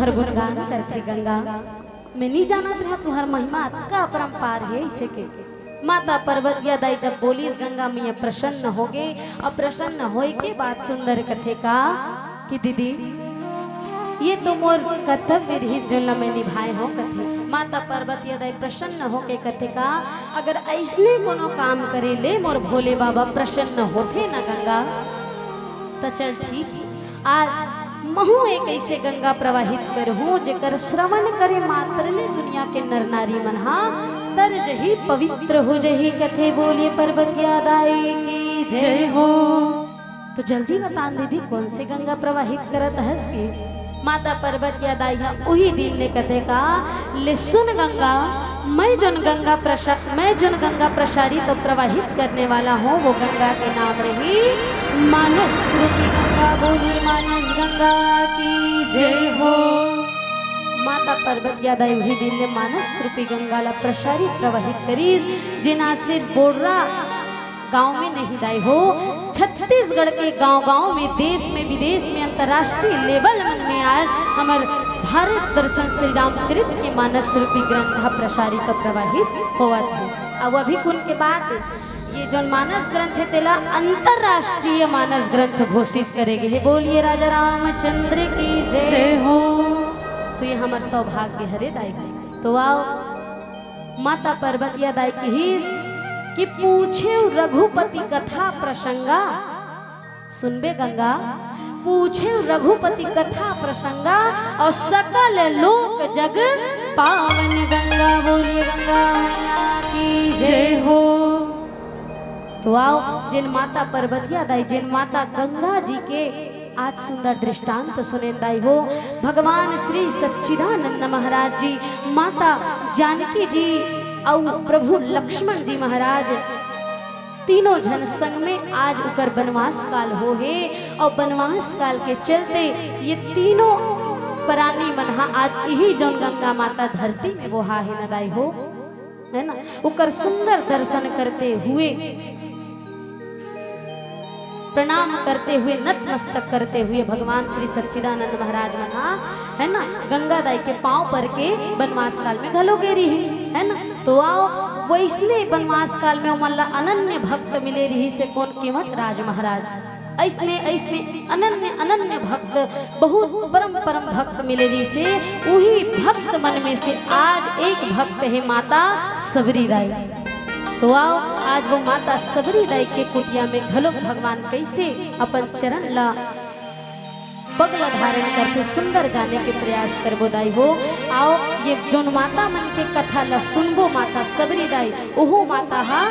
तुहर गुणगान करथे गंगा। मैं नहीं जानत रहा तुहर महिमा का अपरंपार है इसे के। माता पर्वतिया दाई जब बोली गंगा मैया प्रसन्न हो गए और प्रसन्न होए के बाद सुंदर कथे का कि दीदी ये तो मोर कर्तव्य रही जो मैं निभाए हो कथे। माता पर्वतिया दाई प्रसन्न हो के कथे का अगर ऐसने कोनो काम करे ले मोर भोले बाबा प्रसन्न होते ना गंगा तो चल ठीक आज महू एक ऐसे गंगा प्रवाहित करहूँ जेकर श्रवण करे मात्र ले दुनिया के नर नारी मनहा तर जही पवित्र हो जही कथे बोलिए पर्वतिया दाई की जय हो। तो जल्दी बता दीदी कौन से गंगा प्रवाहित करत हस की। माता पर्वतिया दाई वही दिन ने कथे का ले सुन गंगा मैं जोन गंगा प्रसारित तो प्रवाहित करने वाला हूँ वो गंगा के नाम रही मानस रूपी गंगा। बोली मानस गंगा की जय हो। माता पर्वतिया दाई वही दिन ने मानस रूपी गंगा ला प्रसारित प्रवाहित करी जिना से बोर्रा गांव में नहीं दाई हो छत्तीसगढ़ के गांव-गांव में देश में विदेश में अंतर्राष्ट्रीय लेवल में आज हमारे भारत दर्शन श्री रामचरित्र के मानस रूपी ग्रंथ प्रसारित प्रवाहित हुआ थे। अब अभी कुल के बाद ये जो मानस ग्रंथ है तेला अंतर्राष्ट्रीय मानस ग्रंथ घोषित करेंगे है। बोलिए राजा रामचंद्र की जय हो। तो ये हमारे सौभाग्य हरे दाई। तो आओ माता पर्वतिया दाई की ही कि पूछे रघुपति कथा प्रसंगा सुनबे गंगा पूछे रघुपति कथा प्रसंगा और सकल लोक जग पावन गंगा। बोलिए गंगा मैया की जय हो। तो आओ जिन माता पर्वतिया दाई जिन माता गंगा जी के आज सुंदर दृष्टांत सुने दाई हो भगवान श्री सच्चिदानंद महाराज जी माता जानकी जी और प्रभु लक्ष्मण जी महाराज तीनों जन संग में आज उकर बनवास काल हो है और बनवास काल के चलते ये तीनों प्राणी मनहा आज यही जौन गंगा माता धरती में वो हा है नदाई हो है ना उकर सुंदर दर्शन करते हुए प्रणाम करते हुए नतमस्तक करते हुए भगवान श्री सच्चिदानंद महाराज मना है ना गंगा दाई के पांव पर के बनवास काल में घलो गेरी है ना। तो आओ वैसने बनवास काल में उमल्ला अनन्य भक्त मिले रही से कौन केवट राज महाराज ऐसने ऐसने अनन्य भक्त बहुत परम भक्त मिले रही से वही भक्त मन में से आज एक भक्त है माता सबरी दाई। तो आओ आज वो माता सबरी दाई के कुटिया में घलो भगवान कैसे अपन चरण ला पगला धारण करके सुंदर जाने के प्रयास करबो दाई हो। आओ ये जोन माता मन के कथा ला सुनबो माता सबरी दाई ओहो माता हा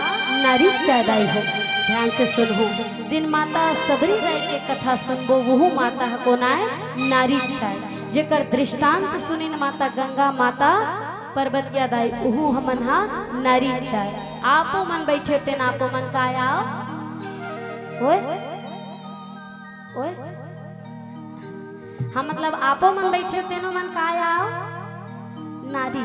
नारी चाय दाई हो। ध्यान से सुनबो जिन माता सबरी दाई के कथा सुनबो वो माता हा कोना है नारी चाय जेकर दृष्टांत सुनिन माता गंगा माता पर्वतिया दाई ओहो हमन हा नारी चाय। आपो मन बैठे थे ना आपो मन का आओ ओए ओए हाँ मतलब आपो मन बैठे तेनो मन का आओ नारी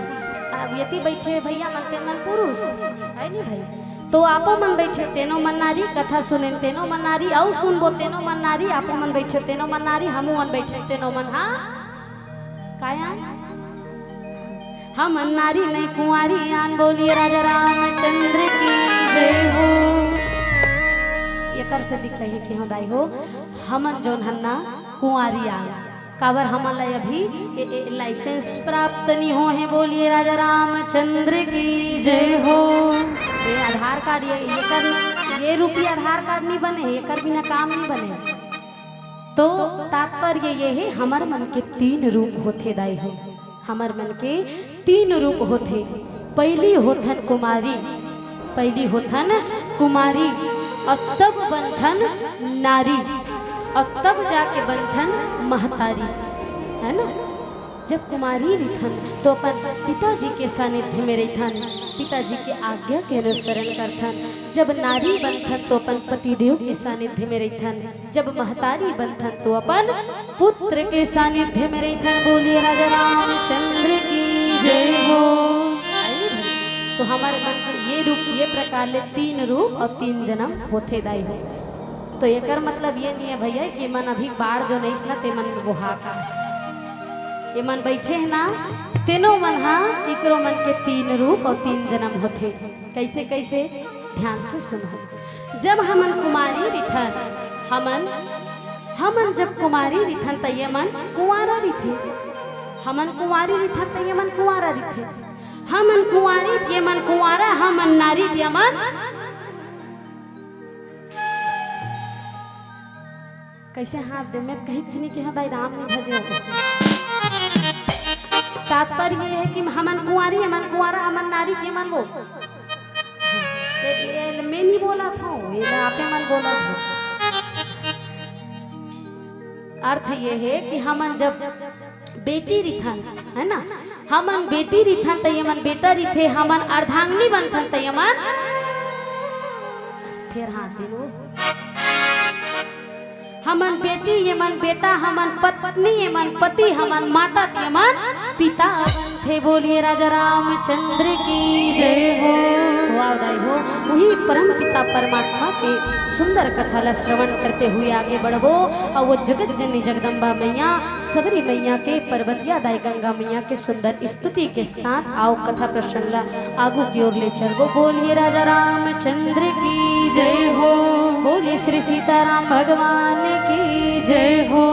अब यति बैठे भैया मन तेन मन पुरुष है नहीं भाई। तो आपो मन बैठे तेनो मन नारी कथा सुने तेनो मन नारी और सुनबो तेनो मन नारी आपो मन बैठे तेनो मन नारी हमू मन बैठे तेनो मन हाँ काया हम नारी नहीं कुंवारी आन। बोलिए राजा रामचंद्र की जय हो। ये कर से दिख रही कि हम दाई हो हमन जोन हन्ना कुंवारी आन काबर हमला अभी लाइसेंस प्राप्त नहीं हो है। बोलिए राजा रामचंद्र की जय हो। ये आधार कार्ड ये रुपया आधार कार्ड नहीं बने ये कर बिना काम नहीं बने। तो तात्पर्य ये है हमर मन के तीन रूप होते दाई हो। हमर मन के तीन रूप होते पहली होथन कुमारी और तब बंधन नारी और तब जाके बंधन महतारी है ना। जब कुमारी रिथन तो अपन पिताजी के सानिध्य में रहथन पिताजी के आज्ञा के अनुसरण करथन। जब नारी बंधन तो अपन पतिदेव के सानिध्य में रहथन। जब महतारी बंधन तो अपन पुत्र के सानिध्य में रहथन। बोलिए राजा रामचंद्र की जय हो। तो हमारे मन के ये रूप ये प्रकार ले तीन रूप और तीन जन्म होते दाई हो। तो एकर मतलब ये नहीं है भैया कि मन अभी बाढ़ जो नहीं ना ते मन गुहा का ये मन बैठे है ना तीनों मन हा इकरो मन के 3 रूप और 3 जन्म होते। कैसे कैसे ध्यान से सुनो। जब हमन कुमारी रिथन हमन जब कुमारी रिथन त ये मन कुंवारा रिथे। हमन कुंवारी रिथन त ये मन कुंवारा रिथे। हमन कुंवारी ये मन कुंवारा हमन नारी ये मन कैसे हाथ दे में कहीं चनी के हदाई राम ने भजे हो। तात्पर्य ये है कि हमन कुंवारी हमन कुंवारा हमन नारी के मन वो ये मैं नहीं बोला था ये आपे मन बोला था। अर्थ ये है कि हमन जब बेटी रिथन है ना हमन बेटी रिथन त यमन बेटा रिथे। हमन अर्धांगिनी बनथन त यमन फिर हाथ दिलो। हमन बेटी यमन बेटा हमन पत्नी यमन पति हमन माता यमन पिता थे। बोलिए राजा रामचंद्र की जय हो। हो वही परम पिता परमात्मा के सुंदर कथा ला श्रवण करते हुए आगे बढ़ो। और वो जगत जननी जगदम्बा मैया सबरी मैया के पर्वतिया दाई गंगा मैया के सुंदर स्तुति के साथ आओ कथा प्रसंग ला आगू की ओर ले चलो। बोलिए राजा रामचंद्र की जय हो। बोलिए श्री सीताराम भगवान की जय हो।